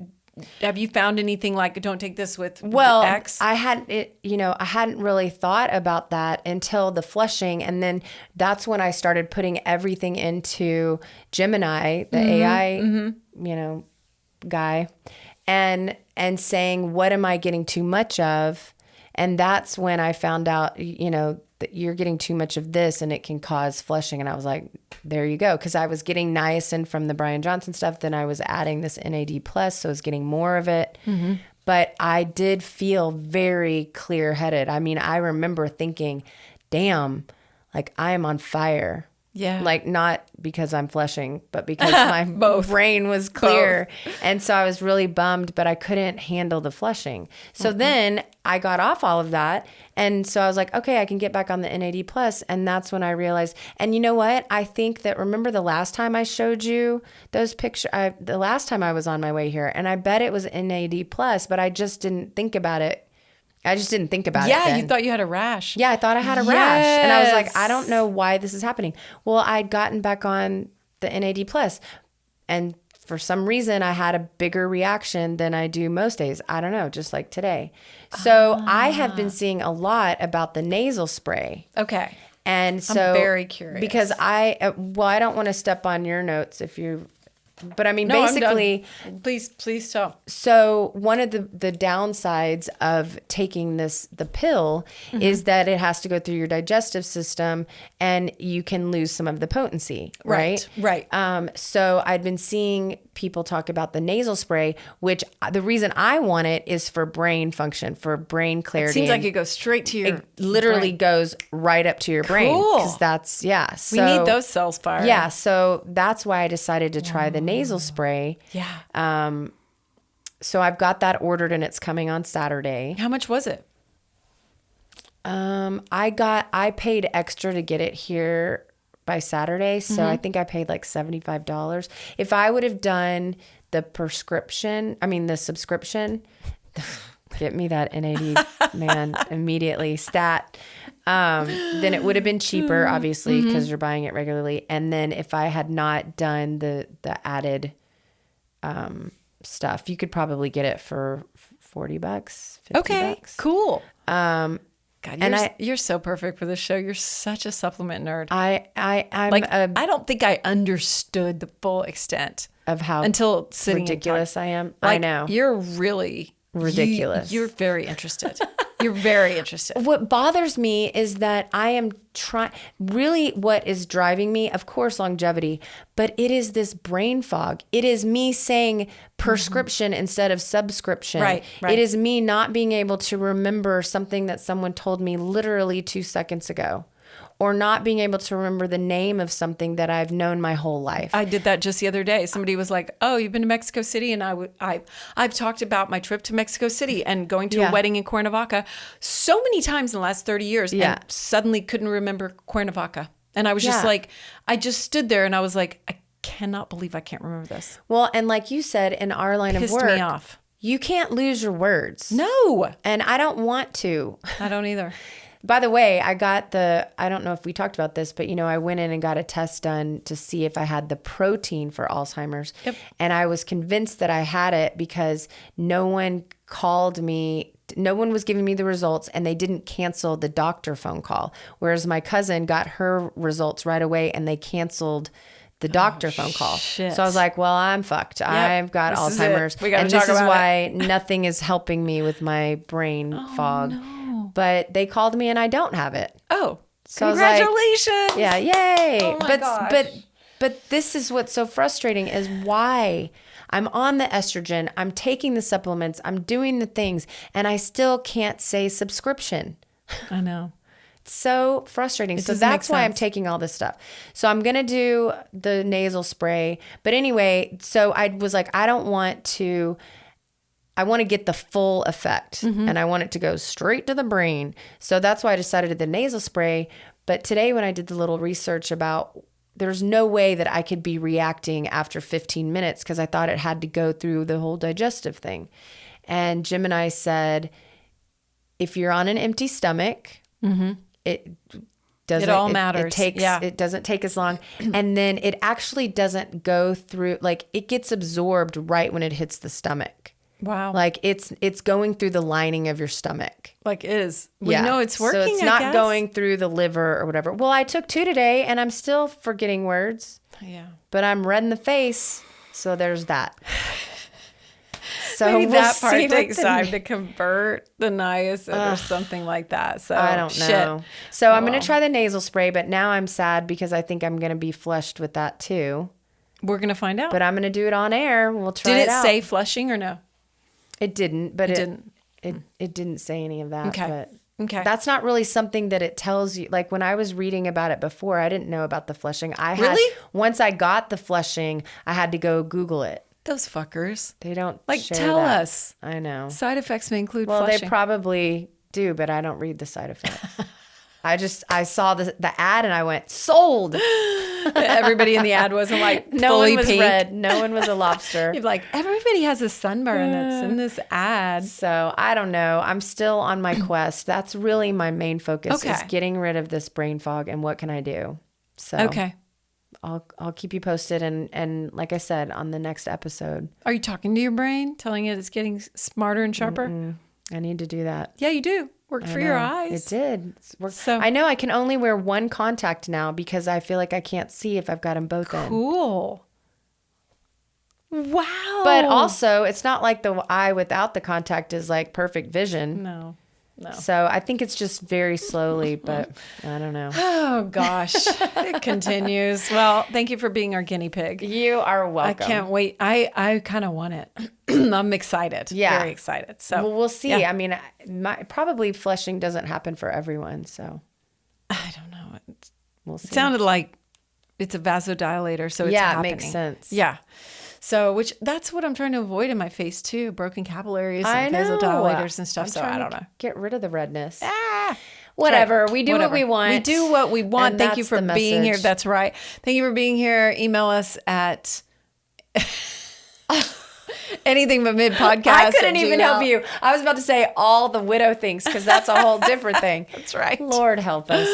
B: found anything like don't take this with X?
A: I hadn't really thought about that until the flushing. And then that's when I started putting everything into Gemini, the AI, guy, and saying, what am I getting too much of? And that's when I found out, that you're getting too much of this and it can cause flushing. And I was like, there you go. Because I was getting niacin from the Brian Johnson stuff. Then I was adding this NAD+, so I was getting more of it. Mm-hmm. But I did feel very clear-headed. I mean, I remember thinking, damn, like I am on fire.
B: Yeah.
A: Like not because I'm flushing, but because my brain was clear. And so I was really bummed, but I couldn't handle the flushing. So then I got off all of that. And so I was like, okay, I can get back on the NAD+. And that's when I realized, and you know what? I think that, remember the last time I showed you those pictures, the last time I was on my way here, and I bet it was NAD+, but I just didn't think about it. I just didn't think about it.
B: Yeah, you thought you had a rash.
A: Yeah, I thought I had a rash. And I was like, I don't know why this is happening. Well, I'd gotten back on the NAD+. And for some reason, I had a bigger reaction than I do most days. I don't know, just like today. So I have been seeing a lot about the nasal spray.
B: Okay.
A: And so
B: I'm very curious.
A: Because I don't want to step on your notes if you... But I mean,
B: no,
A: basically,
B: please tell.
A: So one of the downsides of taking the pill is that it has to go through your digestive system and you can lose some of the potency, right?
B: Right.
A: So I'd been seeing people talk about the nasal spray, which the reason I want it is for brain function, for brain clarity.
B: It seems like it goes straight to your
A: It literally
B: brain.
A: goes right up to your brain.
B: Cool.
A: Because that's,
B: we need those cells firing.
A: Yeah. So that's why I decided to try the nasal spray.
B: Yeah.
A: So I've got that ordered and it's coming on Saturday.
B: How much was it?
A: I paid extra to get it here by Saturday. So I think I paid like $75. If I would have done the subscription, get me that NAD, man, immediately, stat. Then it would have been cheaper, obviously, because you're buying it regularly. And then if I had not done the added stuff, you could probably get it for $40, $50.
B: Okay, cool. God,
A: and
B: you're so perfect for this show. You're such a supplement nerd.
A: I'm
B: like, I don't think I understood the full extent
A: of how
B: until sitting
A: ridiculous I am.
B: Like,
A: I know.
B: You're really
A: ridiculous.
B: You're very interested. You're very interested.
A: What bothers me is that I am really what is driving me, of course, longevity, but it is this brain fog. It is me saying prescription instead of subscription.
B: Right.
A: It is me not being able to remember something that someone told me literally 2 seconds ago. Or not being able to remember the name of something that I've known my whole life.
B: I did that just the other day. Somebody was like, "Oh, you've been to Mexico City?" And I've talked about my trip to Mexico City and going to a wedding in Cuernavaca so many times in the last 30 years, and suddenly couldn't remember Cuernavaca. And I was just like, I just stood there and I was like, I cannot believe I can't remember this.
A: Well, and like you said, in our line of work,
B: pissed me off.
A: You can't lose your words.
B: No,
A: and I don't want to.
B: I don't either.
A: By the way, I don't know if we talked about this, but I went in and got a test done to see if I had the protein for Alzheimer's.
B: Yep.
A: And I was convinced that I had it because no one called me. No one was giving me the results and they didn't cancel the doctor phone call. Whereas my cousin got her results right away and they canceled the doctor phone call.
B: Shit.
A: So I was like, well, I'm fucked. Yep. I've got Alzheimer's.
B: We gotta
A: and
B: talk
A: this is
B: about
A: why nothing is helping me with my brain fog.
B: No.
A: But they called me and I don't have it.
B: Oh,
A: so
B: congratulations.
A: I was like, yeah, yay.
B: Oh my gosh.
A: But this is what's so frustrating is why I'm on the estrogen, I'm taking the supplements, I'm doing the things, and I still can't say subscription.
B: I know.
A: It's so frustrating. So
B: doesn't
A: that's
B: make
A: why I'm
B: sense.
A: taking all this stuff. So I'm going to do the nasal spray. But anyway, so I was like, I want to get the full effect and I want it to go straight to the brain. So that's why I decided to do the nasal spray. But today when I did the little research about, there's no way that I could be reacting after 15 minutes because I thought it had to go through the whole digestive thing. And Gemini said, if you're on an empty stomach, it doesn't.
B: It all matters.
A: It takes.
B: Yeah.
A: It doesn't take as long, and then it actually doesn't go through. Like it gets absorbed right when it hits the stomach.
B: Wow.
A: Like it's going through the lining of your stomach.
B: Like it is. We know it's working.
A: So it's not going through the liver or whatever. Well, I took 2 today, and I'm still forgetting words.
B: Yeah.
A: But I'm red in the face, so there's that. So
B: Maybe
A: we'll
B: that part
A: see
B: takes
A: what
B: time to convert the niacin or something like that. So
A: I don't know.
B: Shit.
A: So I'm going to try the nasal spray, but now I'm sad because I think I'm going to be flushed with that too.
B: We're going to find out.
A: But I'm going to do it on air. We'll try it out.
B: Did it say flushing or no?
A: It didn't, but
B: It
A: it didn't say any of that.
B: Okay.
A: But
B: Okay.
A: that's not really something that it tells you. Like when I was reading about it before, I didn't know about the flushing.
B: Really?
A: Once I got the flushing, I had to go Google it.
B: Those fuckers.
A: They don't share
B: tell
A: that.
B: us.
A: I know.
B: Side effects may include
A: Well,
B: flushing.
A: they probably do, but I don't read the side effects. I saw the ad and I went, sold.
B: Everybody in the ad wasn't like
A: No
B: fully
A: one was
B: pink.
A: red. No one was a lobster.
B: You're like, everybody has a sunburn that's in this ad.
A: So I don't know. I'm still on my quest. That's really my main focus is
B: Okay.
A: getting rid of this brain fog and what can I do? So
B: Okay.
A: I'll keep you posted and like I said, on the next episode.
B: Are you talking to your brain, telling it it's getting smarter and sharper?
A: I need to do that.
B: Yeah, you do. Worked for your eyes.
A: It did. It's worked.
B: So-
A: I know I can only wear one contact now because I feel like I can't see if I've got them both in.
B: Cool. Wow.
A: But also, it's not like the eye without the contact is like perfect vision.
B: No.
A: So I think it's just very slowly, but I don't know.
B: Oh, gosh. It continues. Well, thank you for being our guinea pig.
A: You are welcome.
B: I can't wait. I kind of want it. I'm excited.
A: Yeah.
B: Very excited. So
A: Well, we'll see.
B: yeah.
A: I mean, probably flushing doesn't happen for everyone, so
B: I don't know.
A: we'll see.
B: It sounded like it's a vasodilator, so it's
A: Yeah, it
B: happening.
A: makes sense.
B: Yeah. So, that's what I'm trying to avoid in my face too, broken capillaries
A: I
B: and
A: know.
B: vasodilators and stuff.
A: I'm
B: So
A: trying
B: I
A: to
B: don't know.
A: Get rid of the redness.
B: Ah,
A: Whatever. We do
B: Whatever.
A: what we want.
B: We do what we want.
A: And
B: Thank you
A: that's
B: for
A: the
B: being here.
A: message.
B: That's right. Thank you for being here. Email us at anything but mid podcast.
A: I couldn't even help you. I was about to say all the widow things because that's a whole different thing.
B: That's right.
A: Lord help us.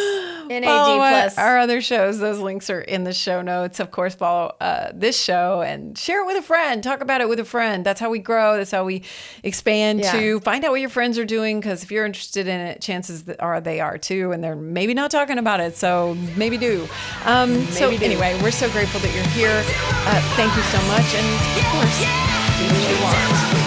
A: NAD
B: Follow
A: plus.
B: our other shows. Those links are in the show notes. Of course, follow this show and share it with a friend. Talk about it with a friend. That's how we grow. That's how we expand to find out what your friends are doing. Because if you're interested in it, chances are they are too. And they're maybe not talking about it. So maybe do. Anyway, we're so grateful that you're here. Thank you so much. And of course, do what you want.